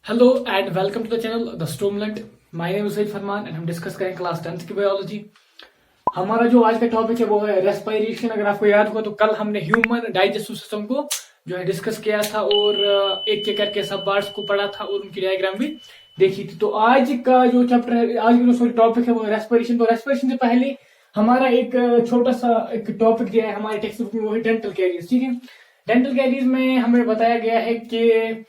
Hello and welcome to the channel the स्टोमलेंट। My name is Syed Farman and हम discuss करें class 10th की biology. हमारा जो आज का टॉपिक है वो है रेस्पिरेशन। अगर आपको याद होगा तो कल हमने ह्यूमन डाइजेस्टिव सिस्टम को जो है डिस्कस किया था और एक एक करके सब पार्ट्स को पढ़ा था और उनकी डायग्राम भी देखी थी। तो आज का जो चैप्टर है, आज का जो टॉपिक है वो रेस्पिरेशन। तो रेस्पिरेशन से पहले हमारा एक छोटा सा एक टॉपिक दिया है हमारे टेक्स्ट बुक में, वो है डेंटल कैरियर्स। ठीक है, डेंटल कैरियर्स में हमें बताया गया है कि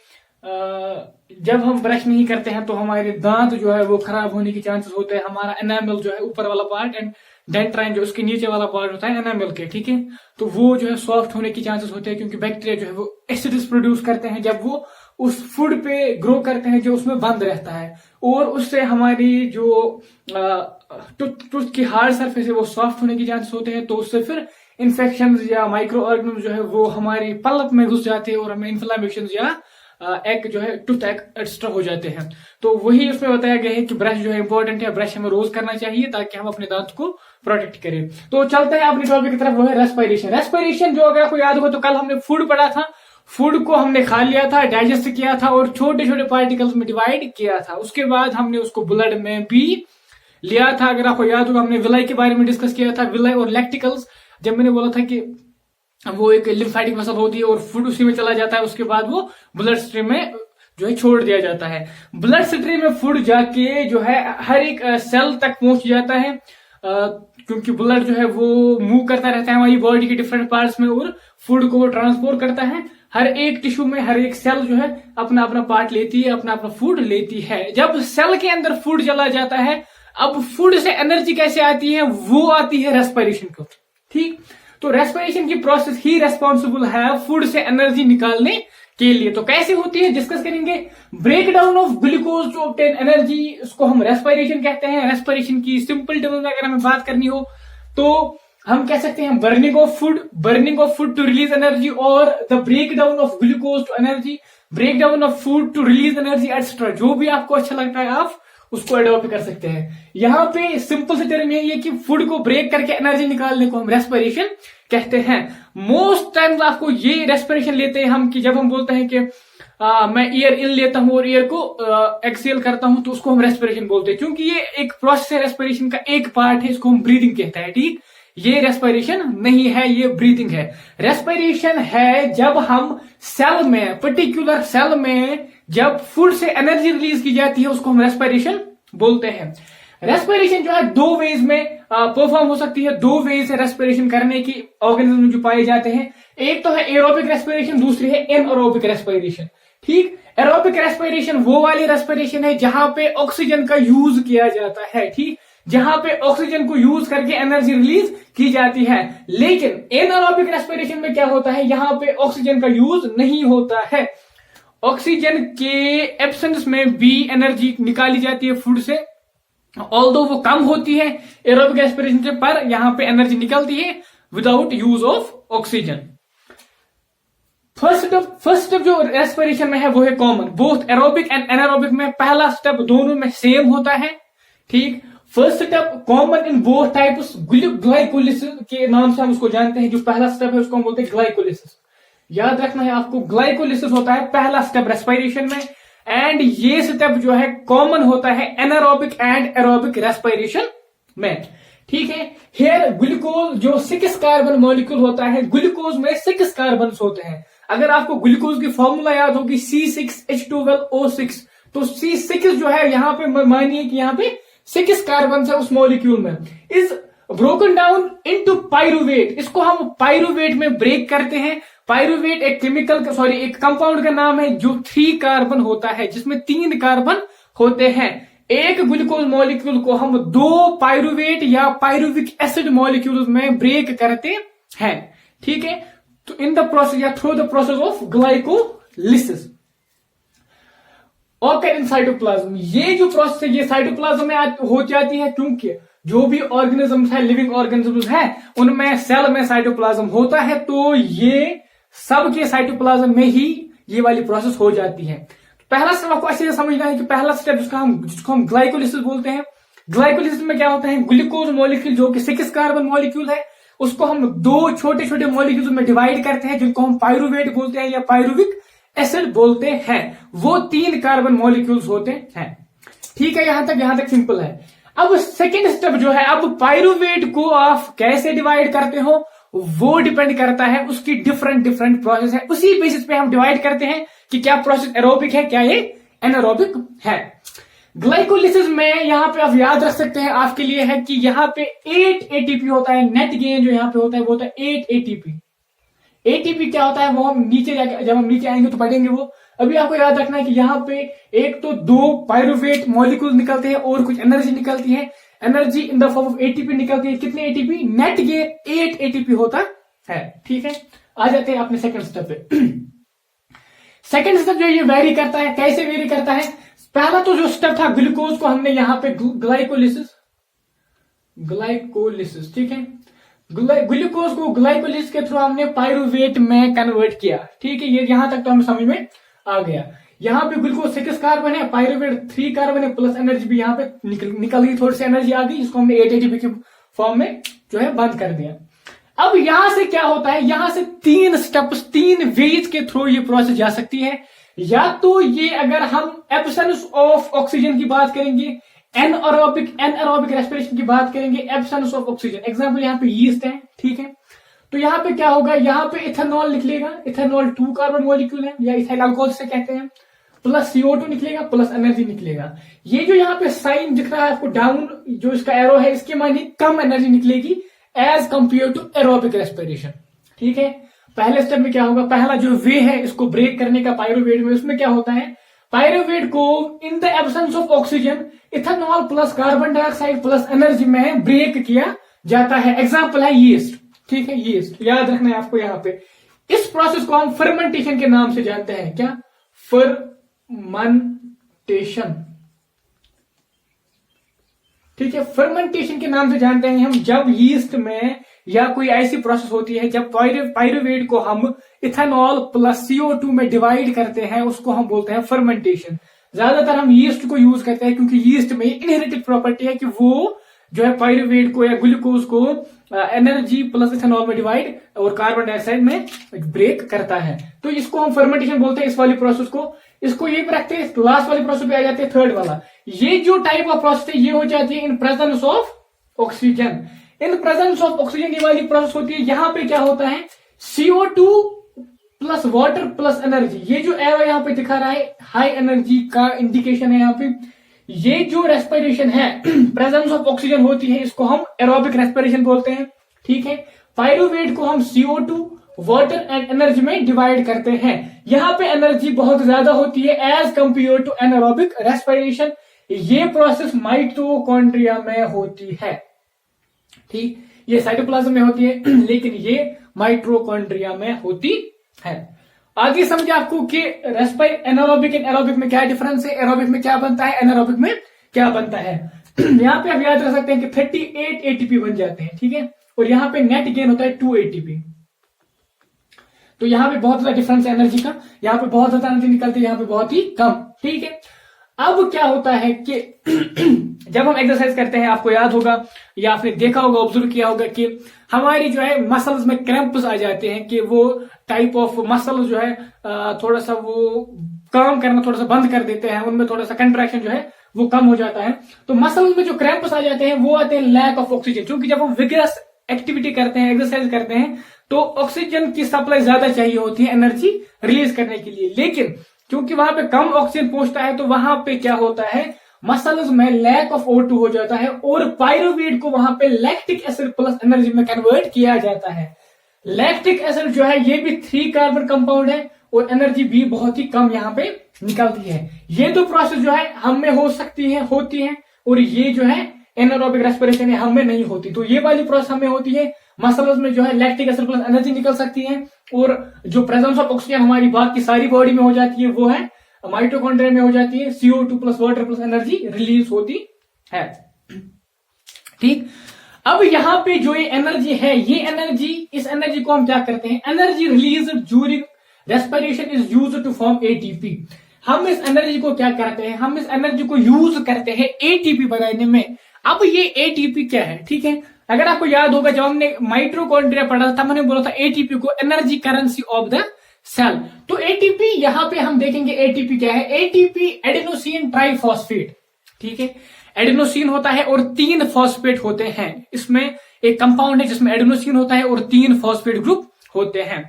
जब हम ब्रश नहीं करते हैं तो हमारे दांत जो है वो खराब होने के चांसेस होते हैं। हमारा एनामल जो है ऊपर वाला पार्ट एंड डेंट्राइन जो उसके नीचे वाला पार्ट होता है एनामल के, ठीक है, तो वो जो है सॉफ्ट होने के चांसेस होते हैं क्योंकि बैक्टीरिया जो है वो एसिड्स प्रोड्यूस करते हैं जब वो उस फूड पे ग्रो करते हैं जो उसमें बंद रहता है, और उससे हमारी जो टूथ की हार्ड सरफेस है वो सॉफ्ट होने के चांसेस होते हैं। तो उससे फिर इन्फेक्शन या माइक्रो ऑर्गेनिज्म जो है वो हमारी पल्प में घुस जाते हैं और हमें इन्फ्लेमेशन या एक जो है टूथ एक एक्स्ट्रा हो जाते हैं। तो वही उसमें बताया गया है कि ब्रश जो है इंपॉर्टेंट है, ब्रश हमें रोज करना चाहिए ताकि हम अपने दांत को प्रोटेक्ट करें। तो चलते हैं अपने टॉपिक की तरफ, वो है रेस्पिरेशन। रेस्पिरेशन जो अगर आपको याद हो तो कल हमने फूड पढ़ा था, फूड को हमने खा लिया था, डाइजेस्ट किया था और छोटे छोटे पार्टिकल्स में डिवाइड किया था। उसके बाद हमने उसको ब्लड में भी लिया था। अगर आपको याद होगा हमने विलाई के बारे में डिस्कस किया था, विलाई और लैक्टिकल्स। जब मैंने बोला था कि वो एक लिम्फेटिक मसल होती है और फूड उसी में चला जाता है, उसके बाद वो ब्लड स्ट्रीम में जो है छोड़ दिया जाता है। ब्लड स्ट्रीम में फूड जाके जो है हर एक सेल तक पहुंच जाता है क्योंकि ब्लड जो है वो मूव करता रहता है हमारी बॉडी के डिफरेंट पार्ट्स में और फूड को वो ट्रांसपोर्ट करता है। हर एक टिश्यू में हर एक सेल जो है अपना अपना पार्ट लेती है, अपना अपना फूड लेती है। जब सेल के अंदर फूड चला जाता है, अब फूड से एनर्जी कैसे आती है, वो आती है रेस्पिरेशन को। ठीक, तो रेस्पिरेशन की प्रोसेस ही रेस्पॉन्सिबल है फूड से एनर्जी निकालने के लिए। तो कैसे होती है डिस्कस करेंगे। Break down of glucose to obtain energy, उसको हम रेस्पिरेशन कहते हैं। रेस्पिरेशन की सिंपल टर्म्स में अगर हमें बात करनी हो तो हम कह सकते हैं burning of food to release energy, और the break down of glucose to energy, break down of food to release energy extra. जो भी आपको अच्छा लगता है आप उसको अडॉप्ट कर सकते हैं। यहाँ पे सिंपल से टर्म ये कि फूड को ब्रेक करके एनर्जी निकालने को हम रेस्पिरेशन कहते हैं। मोस्ट टाइम्स आपको ये रेस्पिरेशन लेते हैं हम कि जब हम बोलते हैं कि मैं एयर इन लेता हूं और एयर को एक्सहेल करता हूं तो उसको हम रेस्पिरेशन बोलते हैं, क्योंकि ये एक प्रोसेस है, रेस्पिरेशन का एक पार्ट है, इसको हम ब्रीदिंग कहते हैं। ठीक, ये रेस्पिरेशन नहीं है, ये ब्रीदिंग है। रेस्पिरेशन है जब हम सेल में, पर्टिकुलर सेल में जब फूड से एनर्जी रिलीज की जाती है उसको हम रेस्पिरेशन बोलते हैं। रेस्पिरेशन जो है दो वेज में परफॉर्म हो सकती है। दो वेज है रेस्पिरेशन करने की ऑर्गेनिज्म जो पाए जाते हैं। एक तो है एरोबिक रेस्पिरेशन, दूसरी है एनएरोबिक रेस्पिरेशन। ठीक, एरोबिक रेस्पिरेशन वो वाली रेस्पिरेशन है जहां पे ऑक्सीजन का यूज किया जाता है। ठीक, जहां पे ऑक्सीजन को यूज करके एनर्जी रिलीज की जाती है। लेकिन एनएरोबिक रेस्पिरेशन में क्या होता है, यहां पे ऑक्सीजन का यूज नहीं होता है। ऑक्सीजन के एब्सेंस में भी एनर्जी निकाली जाती है फूड से, ऑल्दो वो कम होती है एरोबिक रेस्पिरेशन से, पर यहां पे एनर्जी निकलती है without use of oxygen. First step जो रेस्पिरेशन में है वो है common, both aerobic and anaerobic में पहला स्टेप दोनों में सेम होता है। ठीक, first step common in both types, glycolysis के नाम से हम उसको जानते हैं। जो पहला स्टेप है उसको हम बोलते हैं ग्लाइकोलिसिस। याद रखना है आपको, ग्लाइकोलिसिस होता है पहला स्टेप रेस्पिरेशन में, एंड ये स्टेप जो है कॉमन होता है एनारोबिक एंड एरोबिक रेस्पिरेशन में। ठीक है, हेयर ग्लूकोज जो 6 कार्बन मॉलिक्यूल होता है, ग्लूकोज में 6 कार्बन होते हैं। अगर आपको ग्लूकोज की फॉर्मूला याद होगी C6H12O6, तो C6 जो है यहाँ पे मानिए कि यहाँ पे 6 कार्बन है उस मॉलिक्यूल में, is broken down into pyruvate. इसको हम पाइरुवेट में ब्रेक करते हैं। पाइरुवेट एक एक कंपाउंड का नाम है जो 3 कार्बन होता है, जिसमें 3 कार्बन होते हैं। एक ग्लूकोज मॉलिक्यूल को हम 2 पाइरुवेट या पाइरुविक एसिड मॉलिक्यूल में ब्रेक करते हैं। ठीक है, तो इन द प्रोसेस या through the process of glycolysis और इन साइटोप्लाज्म। ये जो प्रोसेस है ये साइटोप्लाज्म में हो जाती है, क्योंकि जो भी ऑर्गेनिज्म है, लिविंग ऑर्गेनिज्म है, उनमें सेल में साइटोप्लाज्म होता है, तो ये सबके साइटोप्लाज्म में ही ये वाली प्रोसेस हो जाती है। पहला स्टेप आपको अच्छे से समझना है कि पहला स्टेप जिसको हम ग्लाइकोलिसिस बोलते हैं। ग्लाइकोलिसिस में क्या होता है, ग्लूकोज मॉलिक्यूल जो कि 6 कार्बन मॉलिक्यूल है उसको हम 2 छोटे छोटे मॉलिक्यूल्स में डिवाइड करते हैं, जिनको हम पाइरुवेट बोलते हैं या पाइरुविक एसिड बोलते हैं। वो 3 कार्बन मॉलिक्यूल्स होते हैं। ठीक है, यहां तक सिंपल है। अब सेकेंड स्टेप जो है, अब पायरुवेट को आप कैसे डिवाइड करते हो वो डिपेंड करता है, उसकी डिफरेंट प्रोसेस है, उसी बेसिस पे हम डिवाइड करते हैं कि क्या प्रोसेस एरोबिक है, क्या ये एनारोबिक है। ग्लाइकोलिसिस में यहां पे आप याद रख सकते हैं, आपके लिए है कि यहां पे 8 एटीपी होता है। नेट गेन जो यहां पे होता है वो होता है 8 एटीपी। एटीपी क्या होता है वो हम नीचे जाके, जब हम नीचे आएंगे तो पढ़ेंगे वो। अभी आपको याद रखना है कि यहाँ पे एक तो 2 पायरुवेट मॉलिक्यूल निकलते हैं और कुछ एनर्जी निकलती है। Energy in the form of ATP निकलती है। कितने एटीपी? नेट गेन 8 एटीपी होता है। ठीक है, आ जाते हैं अपने सेकंड स्टेप पे। सेकंड स्टेप जो ये वेरी करता है, कैसे वेरी करता है? पहला तो जो स्टेप था ग्लूकोज को हमने यहाँ पे ग्लाइकोलिसिस, ठीक है, ग्लूकोज को ग्लाइकोलिसिस के थ्रू हमने पायरुवेट में कन्वर्ट किया। ठीक है, ये यहां तक तो हमें समझ में आ गया। यहाँ पे ग्लूकोज 6 कार्बन है, पायरुवेट 3 कार्बन है, प्लस एनर्जी भी यहाँ पे निकल गई, थोड़ी सी एनर्जी आ गई, इसको हमने 8 एटीपी के फॉर्म में जो है बंद कर दिया। अब यहां से क्या होता है, यहां से 3 स्टेप्स, 3 वेज के थ्रू ये प्रोसेस जा सकती है। या तो ये, अगर हम एब्सेंस ऑफ ऑक्सीजन की बात करेंगे, एनएरोबिक रेस्पिरेशन की बात करेंगे, एब्सेंस ऑफ ऑक्सीजन, एग्जांपल यहाँ पे यीस्ट है। ठीक है, तो यहाँ पे क्या होगा, यहाँ पे इथेनॉल निकलेगा, इथेनॉल 2 कार्बन मॉलिक्यूल है या इथाइल अल्कोहल से कहते हैं, प्लस CO2 निकलेगा, प्लस एनर्जी निकलेगा। ये जो यहाँ पे साइन दिख रहा है आपको डाउन, जो इसका एरो है, इसके माने कम एनर्जी निकलेगी as compare to aerobic respiration. ठीक है, पहले स्टेप में क्या होगा, पहला जो वे है इसको ब्रेक करने का पायरुवेट में, उसमें क्या होता है, पायरुवेट को in the absence of oxygen ethanol plus carbon dioxide plus energy में ब्रेक किया जाता है। एग्जाम्पल है यीस्ट। ठीक है, यीस्ट याद रखना है आपको यहाँ पे। इस प्रोसेस को हम फर्मेंटेशन के नाम से जानते हैं। क्या? फर्मेंटेशन। ठीक है, फर्मेंटेशन के नाम से जानते हैं हम जब यीस्ट में या कोई ऐसी प्रोसेस होती है जब पायरुवेट को हम इथेनॉल प्लस CO2 में डिवाइड करते हैं, उसको हम बोलते हैं फर्मेंटेशन। ज्यादातर हम यीस्ट को यूज करते हैं क्योंकि यीस्ट में इनहेरिटेड प्रॉपर्टी है कि वो जो है पायरुवेट को या ग्लूकोज को एनर्जी प्लस इथेनॉल में डिवाइड और कार्बन डाइऑक्साइड में ब्रेक करता है। तो इसको हम फर्मेंटेशन बोलते हैं, इस वाली प्रोसेस को। इसको ये रखते हैं, लास्ट वाली प्रोसेस पे आ जाते हैं, थर्ड वाला। ये जो टाइप ऑफ प्रोसेस है ये हो जाती है in presence of oxygen. In presence of oxygen ये वाली प्रोसेस होती है। यहाँ पे क्या होता है, CO2 plus water plus energy. ये जो एरो यहाँ पे दिखा रहा है हाई एनर्जी का इंडिकेशन है। यहाँ पे ये जो रेस्पिरेशन है प्रेजेंस ऑफ ऑक्सीजन होती है, इसको हम एरोबिक रेस्पिरेशन बोलते हैं। ठीक है, पायरुवेट को हम CO2 वाटर एंड एनर्जी में डिवाइड करते हैं। यहाँ पे एनर्जी बहुत ज्यादा होती है as compare to anaerobic respiration. ये प्रोसेस माइटोकॉन्ड्रिया में होती है। ठीक, ये साइटोप्लाज्म में होती है लेकिन ये माइटोकॉन्ड्रिया में होती है। आगे समझे आपको कि एनारोबिक एंड एरोबिक में क्या डिफरेंस है, एरोबिक में क्या बनता है, एनारोबिक में क्या बनता है। यहाँ पे आप याद रख सकते हैं कि 38 एटीपी बन जाते हैं। ठीक है, और यहाँ पे नेट गेन होता है 2 एटीपी। तो यहाँ पे बहुत ज्यादा डिफरेंस है एनर्जी का, यहाँ पे बहुत ज्यादा एनर्जी निकलती है, यहाँ पे बहुत ही कम। ठीक है, अब क्या होता है कि जब हम एक्सरसाइज करते हैं, आपको याद होगा या आपने देखा होगा, ऑब्जर्व किया होगा कि हमारी जो है मसल्स में क्रैम्प्स आ जाते हैं, कि वो टाइप ऑफ मसल जो है थोड़ा सा वो काम करना थोड़ा सा बंद कर देते हैं, उनमें थोड़ा सा कंट्रैक्शन जो है वो कम हो जाता है। तो मसल्स में जो क्रैम्प्स आ जाते हैं वो आते हैं लैक ऑफ ऑक्सीजन, क्योंकि जब हम विगरस एक्टिविटी करते हैं, एक्सरसाइज करते हैं, तो ऑक्सीजन की सप्लाई ज्यादा चाहिए होती है एनर्जी रिलीज करने के लिए। लेकिन क्योंकि वहां पे कम ऑक्सीजन पहुंचता है, तो वहां पे क्या होता है, मसल्स में लैक ऑफ O2 हो जाता है और पायरुवेट को वहां पे लैक्टिक एसिड प्लस एनर्जी में कन्वर्ट किया जाता है। लैक्टिक एसिड जो है ये भी 3 कार्बन कंपाउंड है और एनर्जी भी बहुत ही कम यहाँ पे निकलती है। ये दो प्रोसेस जो है हम में हो सकती है, होती है, और ये जो है एनारोबिक रेस्पिरेशन है, हम में नहीं होती। तो ये वाली प्रोसेस हमें होती है, मसल्स में जो है लैक्टिक एसिड प्लस एनर्जी निकल सकती है, और जो प्रेजेंस ऑफ ऑक्सीजन हमारी बाकी सारी बॉडी में हो जाती है वो है माइटोकॉन्ड्रिया में हो जाती है। CO2 plus water plus energy release होती है। ठीक, अब यहाँ पे जो ये एनर्जी है, ये एनर्जी, इस एनर्जी को हम क्या करते हैं, energy release during respiration is used to form ATP। हम इस एनर्जी को क्या करते हैं, हम इस एनर्जी को यूज करते हैं ATP बनाने में। अब ये ATP क्या है, ठीक है, अगर आपको याद होगा जब हमने माइटोकॉन्ड्रिया पढ़ा था, मैंने बोला था ATP को energy currency of the cell. तो एटीपी यहां पे हम देखेंगे एटीपी क्या है। एटीपी एडेनोसिन ट्राइफॉस्फेट, ठीक है। एडेनोसिन होता है और 3 फॉस्फेट होते हैं। इसमें एक कंपाउंड है जिसमें एडेनोसिन होता है और 3 फॉस्फेट ग्रुप होते हैं।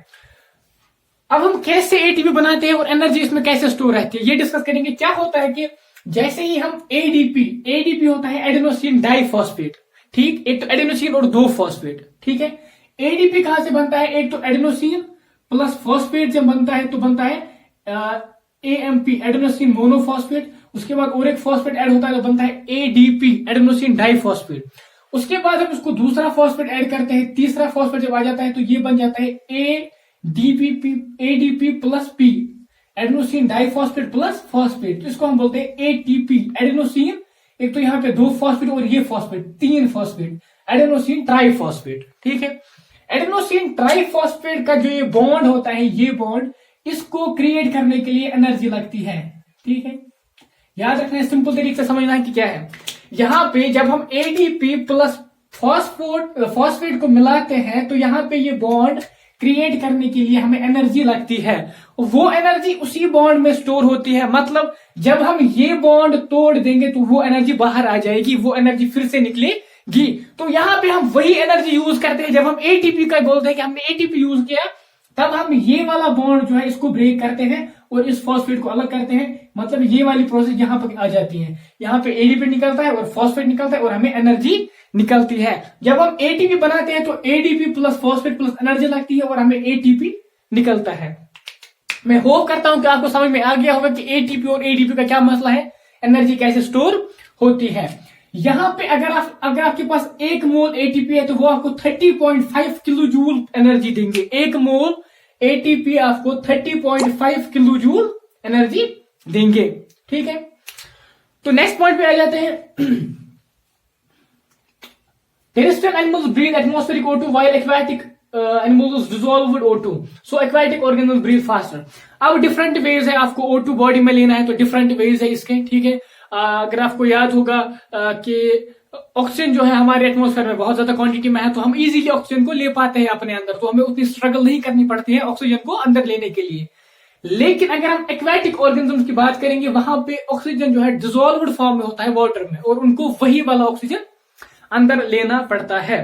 अब हम कैसे एटीपी बनाते हैं और एनर्जी इसमें कैसे स्टोर रहती है ये डिस्कस करेंगे। क्या होता है कि जैसे ही हम एडीपी होता है एडेनोसिन डाइफॉस्फेट, ठीक। एक तो एडेनोसिन और 2 फॉस्फेट, ठीक है। एडीपी कहां से बनता है, एक तो एडेनोसिन प्लस फॉस्फेट जब बनता है तो बनता है एएमपी एडेनोसिन मोनोफॉस्फेट। उसके बाद और एक फॉस्फेट ऐड होता है तो बनता है एडीपी एडेनोसिन डाइफॉस्फेट। उसके बाद हम उसको दूसरा फॉस्फेट ऐड करते हैं, तीसरा फॉस्फेट जब आ जाता है तो ये बन जाता है ADP plus P adenosine diphosphate plus phosphate. तो इसको हम बोलते हैं एटीपी एडेनोसिन, एक तो यहाँ पे 2 फॉस्फेट और ये फॉस्फेट 3 फॉस्फेट एडेनोसिन ट्राइफॉस्फेट, ठीक है। एडेनोसिन ट्राइफॉस्फेट का जो ये बॉन्ड होता है, ये बॉन्ड इसको क्रिएट करने के लिए एनर्जी लगती है, ठीक है। याद रखना है, सिंपल तरीके से समझना है कि क्या है। यहां पे जब हम एडीपी प्लस फॉस्फेट को मिलाते हैं तो यहां पे ये बॉन्ड क्रिएट करने के लिए हमें एनर्जी लगती है। वो एनर्जी उसी बॉन्ड में स्टोर होती है। मतलब जब हम ये बॉन्ड तोड़ देंगे तो वो एनर्जी बाहर आ जाएगी, वो एनर्जी फिर से निकलेगी। तो यहां पे हम वही एनर्जी यूज करते हैं। जब हम एटीपी का बोलते हैं कि हमने एटीपी यूज किया, तब हम ये वाला बॉन्ड जो है इसको ब्रेक करते हैं और इस फॉस्फेट को अलग करते हैं। मतलब ये वाली प्रोसेस यहां पर आ जाती है। यहाँ पे एडीपी निकलता है और फॉस्फेट निकलता है और हमें एनर्जी निकलती है। जब हम एटीपी बनाते हैं तो ADP plus phosphate plus energy लगती है और हमें एटीपी निकलता है। मैं होप करता हूं कि आपको समझ में आ गया होगा कि एटीपी और एडीपी का क्या मसला है, एनर्जी कैसे स्टोर होती है। यहां पे अगर आपके पास 1 मोल एटीपी है तो वो आपको 30.5 किलो जूल एनर्जी देंगे। 1 मोल एटीपी आपको 30.5 किलो जूल एनर्जी देंगे, ठीक है। तो नेक्स्ट पॉइंट पे आ जाते हैं। Terrestrial animals breathe atmospheric O2 while aquatic animals dissolve with O2. So aquatic organisms breathe faster. अब डिफरेंट वेज है, आपको O2 बॉडी में लेना है तो डिफरेंट वेज है इसके, ठीक है। अगर आपको याद होगा कि ऑक्सीजन जो है हमारे एटमॉस्फेयर में बहुत ज्यादा क्वांटिटी में है तो हम इजीली ऑक्सीजन को ले पाते हैं अपने अंदर, तो हमें उतनी स्ट्रगल नहीं करनी पड़ती है ऑक्सीजन को अंदर लेने के लिए। लेकिन अगर हम एक्वाटिक ऑर्गेनिज्म की बात करेंगे, वहां पे ऑक्सीजन जो है डिसॉल्व्ड फॉर्म में होता है वाटर में, और उनको वही वाला ऑक्सीजन अंदर लेना पड़ता है।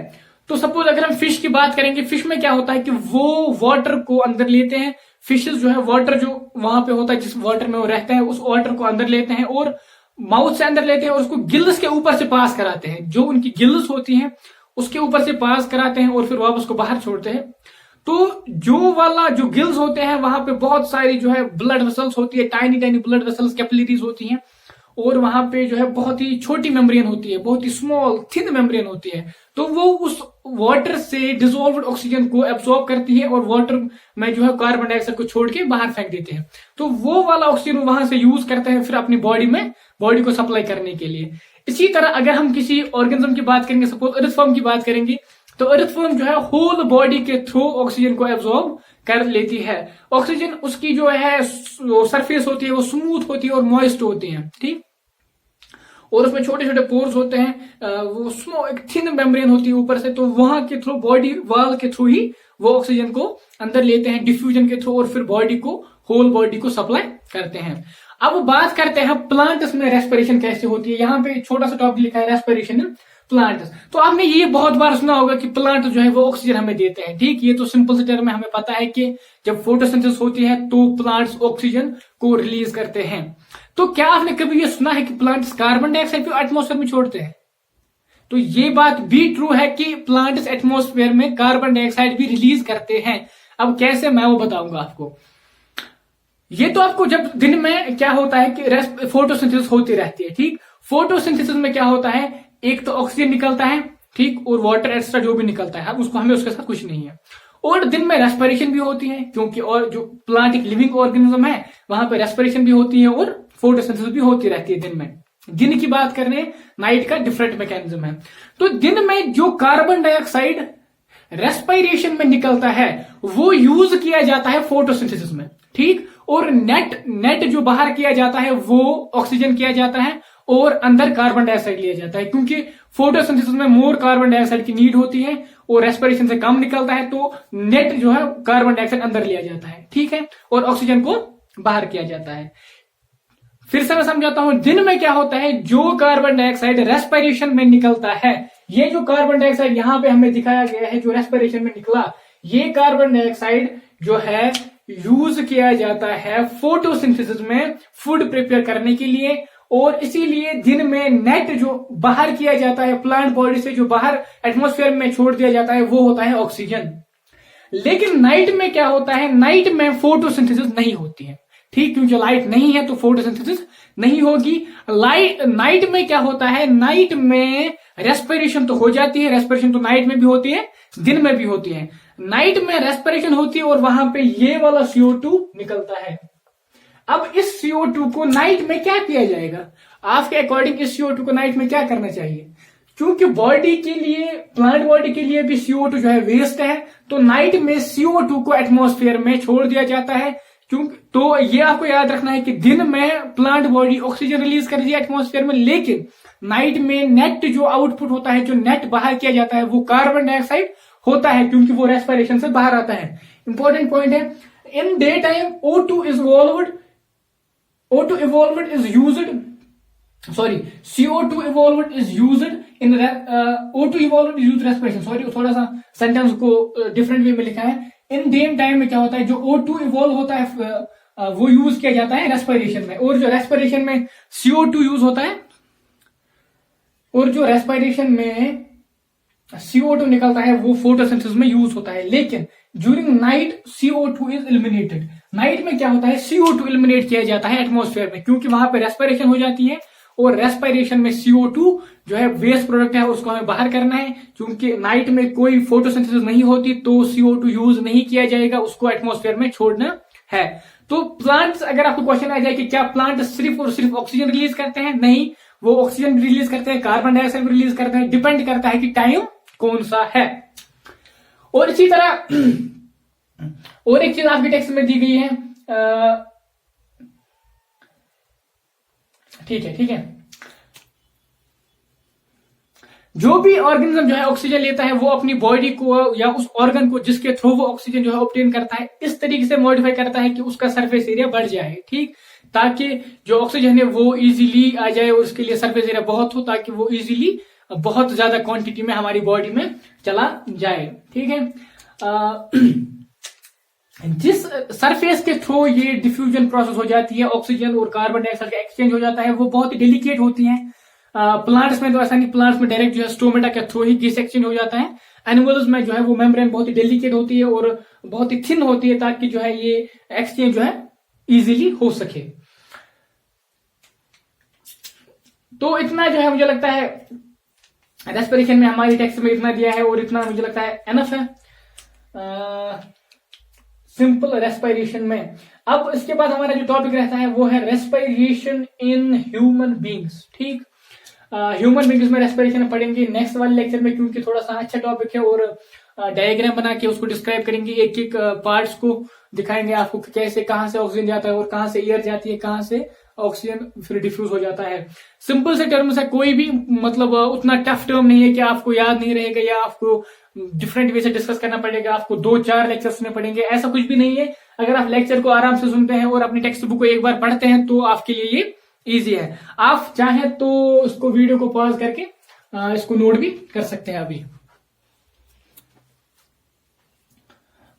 तो सपोज अगर हम फिश की बात करेंगे, फिश में क्या होता है कि वो वाटर को अंदर लेते हैं। फिशेस जो है वाटर जो वहां पे होता है, जिस वाटर में वो रहता है, उस वाटर को अंदर लेते हैं और माउथ से अंदर लेते हैं और उसको गिल्स के ऊपर से पास कराते हैं। जो उनकी गिल्स होती हैं उसके ऊपर से पास कराते हैं और फिर वापस को बाहर छोड़ते हैं। तो जो वाला जो गिल्स होते हैं वहां पे बहुत सारी जो है ब्लड वेसल्स होती है, tiny tiny blood vessels capillaries होती हैं, और वहां पे जो है बहुत ही छोटी मेम्ब्रेन होती है, बहुत ही स्मॉल थिन मेम्ब्रेन होती है। तो वो उस वाटर से डिसॉल्व्ड ऑक्सीजन को एब्सॉर्ब करती है और वाटर में जो है कार्बन डाइऑक्साइड को छोड़ के बाहर फेंक देते हैं। तो वो वाला ऑक्सीजन वहां से यूज करते हैं फिर अपनी बॉडी को सप्लाई करने के लिए। इसी तरह अगर हम किसी ऑर्गेनिज्म की बात करेंगे, सपोज अर्थवर्म की बात करेंगे, तो अर्थवर्म जो है होल बॉडी के थ्रू ऑक्सीजन को एब्सॉर्ब कर लेती है। ऑक्सीजन उसकी जो है सरफेस होती है वो स्मूथ होती है और मॉइस्ट होती है, ठीक। और उसमें छोटे छोटे पोर्स होते हैं, वो स्मॉल एक थिन मेम्ब्रेन होती है ऊपर से, तो वहां के थ्रू बॉडी वॉल के थ्रू ही वो ऑक्सीजन को अंदर लेते हैं डिफ्यूजन के थ्रू और फिर बॉडी को होल बॉडी को सप्लाई करते हैं। अब बात करते हैं प्लांट्स में रेस्पिरेशन कैसे होती है। यहाँ पे छोटा सा टॉपिक लिखा है रेस्पिरेशन इन प्लांट्स। तो आपने ये बहुत बार सुना होगा कि प्लांट जो है वो ऑक्सीजन हमें देते हैं, ठीक। ये तो सिंपल से टर्म में हमें पता है कि जब फोटोसिंथेसिस होती है तो प्लांट्स ऑक्सीजन को रिलीज करते हैं। तो क्या आपने कभी ये सुना है कि प्लांट्स कार्बन डाइऑक्साइड को एटमॉस्फेयर में छोड़ते हैं? तो ये बात भी ट्रू है कि प्लांट्स एटमॉस्फेयर में कार्बन डाइऑक्साइड भी रिलीज करते हैं। अब कैसे, मैं वो बताऊंगा आपको। ये तो आपको जब दिन में क्या होता है कि फोटोसिंथेसिस होती रहती है, ठीक। फोटोसिंथेसिस में क्या होता है, एक तो ऑक्सीजन निकलता है, ठीक, और वाटर एक्स्ट्रा जो भी निकलता है उसको हमें उसके साथ कुछ नहीं है। और दिन में रेस्पिरेशन भी होती है, क्योंकि और जो प्लांट एक लिविंग ऑर्गेनिज्म है वहां पे रेस्पिरेशन भी होती है और फोटोसिंथेसिस भी होती रहती है दिन में। दिन की बात कर रहे हैं, नाइट का डिफरेंट मैकेनिज्म है। तो दिन में जो कार्बन डाइऑक्साइड रेस्पिरेशन में निकलता है वो यूज किया जाता है फोटोसिंथेसिस में, ठीक। और नेट जो बाहर किया जाता है वो ऑक्सीजन किया जाता है और अंदर कार्बन डाइऑक्साइड लिया जाता है, क्योंकि फोटोसिंथेसिस में मोर कार्बन डाइऑक्साइड की नीड होती है और रेस्पिरेशन से कम निकलता है तो नेट जो है कार्बन डाइऑक्साइड अंदर लिया जाता है, ठीक है, और ऑक्सीजन को बाहर किया जाता है। फिर से मैं समझाता हूं, दिन में क्या होता है, जो कार्बन डाइऑक्साइड रेस्पिरेशन में निकलता है, ये जो कार्बन डाइऑक्साइड यहां पे हमें दिखाया गया है जो रेस्पिरेशन में निकला, ये कार्बन डाइऑक्साइड जो है यूज किया जाता है फोटोसिंथेसिस में फूड प्रिपेयर करने के लिए, और इसीलिए दिन में नेट जो बाहर किया जाता है प्लांट बॉडी से, जो बाहर एटमॉस्फेयर में छोड़ दिया जाता है, वो होता है ऑक्सीजन। लेकिन नाइट में क्या होता है, नाइट में फोटोसिंथेसिस नहीं होती है, ठीक, क्योंकि लाइट नहीं है तो फोटोसिंथेसिस नहीं होगी। नाइट में क्या होता है, नाइट में रेस्पिरेशन तो हो जाती है, रेस्पिरेशन तो नाइट में भी होती है, दिन में भी होती है। नाइट में रेस्पिरेशन होती है और वहां पे ये वाला CO2 निकलता है। अब इस CO2 को नाइट में क्या किया जाएगा, आपके अकॉर्डिंग इस CO2 को नाइट में क्या करना चाहिए? क्योंकि बॉडी के लिए, प्लांट बॉडी के लिए भी CO2 जो है वेस्ट है, तो नाइट में CO2 को एटमॉस्फेयर में छोड़ दिया जाता है। क्योंकि तो ये आपको याद रखना है कि दिन में प्लांट बॉडी ऑक्सीजन रिलीज कर दिया एटमॉस्फेयर में, लेकिन नाइट में नेट जो आउटपुट होता है, जो नेट बाहर किया जाता है, वो कार्बन डाइऑक्साइड होता है, क्योंकि वो रेस्पिरेशन से बाहर आता है। इंपॉर्टेंट पॉइंट है, in day time O2 evolved is used, sorry, CO2 evolved is used in O2 evolved is used respiration, sorry, थोड़ा सा सेंटेंस को डिफरेंट वे में लिखा है। इन डे टाइम में क्या होता है, जो O2 इवॉल्व होता है वो यूज किया जाता है रेस्पिरेशन में, और जो रेस्पिरेशन में CO2 यूज होता है, और जो रेस्पिरेशन में CO2 निकलता है वो फोटोसिंथेसिस में यूज होता है। लेकिन during night CO2 is eliminated. Night में क्या होता है, CO2 एलिमिनेट किया जाता है एटमॉस्फेयर में, क्योंकि वहां पे रेस्पिरेशन हो जाती है, और रेस्पिरेशन में CO2 जो है वेस्ट प्रोडक्ट है, उसको हमें बाहर करना है। क्योंकि नाइट में कोई फोटोसिंथेसिस नहीं होती तो CO2 यूज नहीं किया जाएगा, उसको एटमॉस्फेयर में छोड़ना है। तो प्लांट्स, अगर आपको क्वेश्चन आ जाए कि क्या प्लांट सिर्फ और सिर्फ ऑक्सीजन रिलीज करते हैं, नहीं, वो ऑक्सीजन रिलीज करते हैं, कार्बन डाइऑक्साइड रिलीज करते हैं, डिपेंड करता है कि टाइम कौन सा है। और इसी तरह और एक चीज आपके टेक्स्ट में दी गई है, ठीक है, जो भी ऑर्गेनिज्म जो है ऑक्सीजन लेता है, वो अपनी बॉडी को या उस ऑर्गन को जिसके थ्रू वो ऑक्सीजन जो है ऑब्टेन करता है, इस तरीके से मॉडिफाई करता है कि उसका सरफेस एरिया बढ़ जाए, ठीक, ताकि जो ऑक्सीजन है वो इजीली आ जाए, और उसके लिए सरफेस एरिया बहुत हो, ताकि वो इजीली बहुत ज्यादा क्वांटिटी में हमारी बॉडी में चला जाए, ठीक है। जिस सरफेस के थ्रू ये डिफ्यूजन प्रोसेस हो जाती है, ऑक्सीजन और कार्बन डाइऑक्साइड का एक्सचेंज हो जाता है, वो बहुत ही डेलिकेट होती है। प्लांट्स में तो ऐसा नहीं, प्लांट्स में डायरेक्ट जो है स्टोमेटा के थ्रू ही गैस एक्सचेंज हो जाता है। एनिमल्स में जो है वो मेम्ब्रेन बहुत ही डेलिकेट होती है और बहुत ही थिन होती है, ताकि जो है ये एक्सचेंज जो है इजीली हो सके। तो इतना जो है मुझे लगता है रेस्पिरेशन में हमारी टेक्स्ट में इतना दिया है, और इतना मुझे लगता है एनफ है सिंपल रेस्पिरेशन में। अब इसके बाद हमारा जो टॉपिक रहता है वो है रेस्पिरेशन इन ह्यूमन बींग्स, ठीक। ह्यूमन बींग्स में रेस्पिरेशन पढ़ेंगे नेक्स्ट वाले लेक्चर में, क्योंकि थोड़ा सा अच्छा टॉपिक है, और डायग्राम बना के उसको डिस्क्राइब करेंगे, एक एक पार्ट्स को दिखाएंगे आपको कैसे, कहां से ऑक्सीजन जाता है और कहां से एयर जाती है, कहां से ऑक्सीजन फिर डिफ्यूज हो जाता है। सिंपल से टर्म्स है, कोई भी मतलब उतना टफ टर्म नहीं है कि आपको याद नहीं रहेगा या आपको डिफरेंट वे से डिस्कस करना पड़ेगा, आपको 2-4 लेक्चर सुनने पड़ेंगे, ऐसा कुछ भी नहीं है। अगर आप लेक्चर को आराम से सुनते हैं और अपनी टेक्स्ट बुक को एक बार पढ़ते हैं तो आपके लिए ये इजी है। आप चाहें तो इसको वीडियो को पॉज करके इसको नोट भी कर सकते हैं अभी।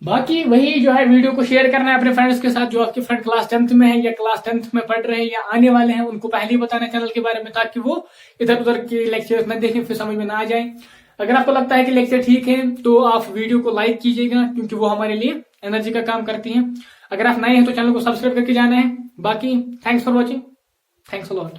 बाकी वही जो है वीडियो को शेयर करना है अपने फ्रेंड्स के साथ, जो आपके फ्रेंड क्लास 10th में है या क्लास 10th में पढ़ रहे हैं या आने वाले हैं, उनको पहले ही बताना चैनल के बारे में, ताकि वो इधर उधर के लेक्चर न देखें फिर समझ में ना आ जाए। अगर आपको लगता है कि लेक्चर ठीक है तो आप वीडियो को लाइक कीजिएगा, क्योंकि वो हमारे लिए एनर्जी का काम करती है। अगर आप नए हैं तो चैनल को सब्सक्राइब करके जाना है। बाकी thanks for watching, thanks a lot.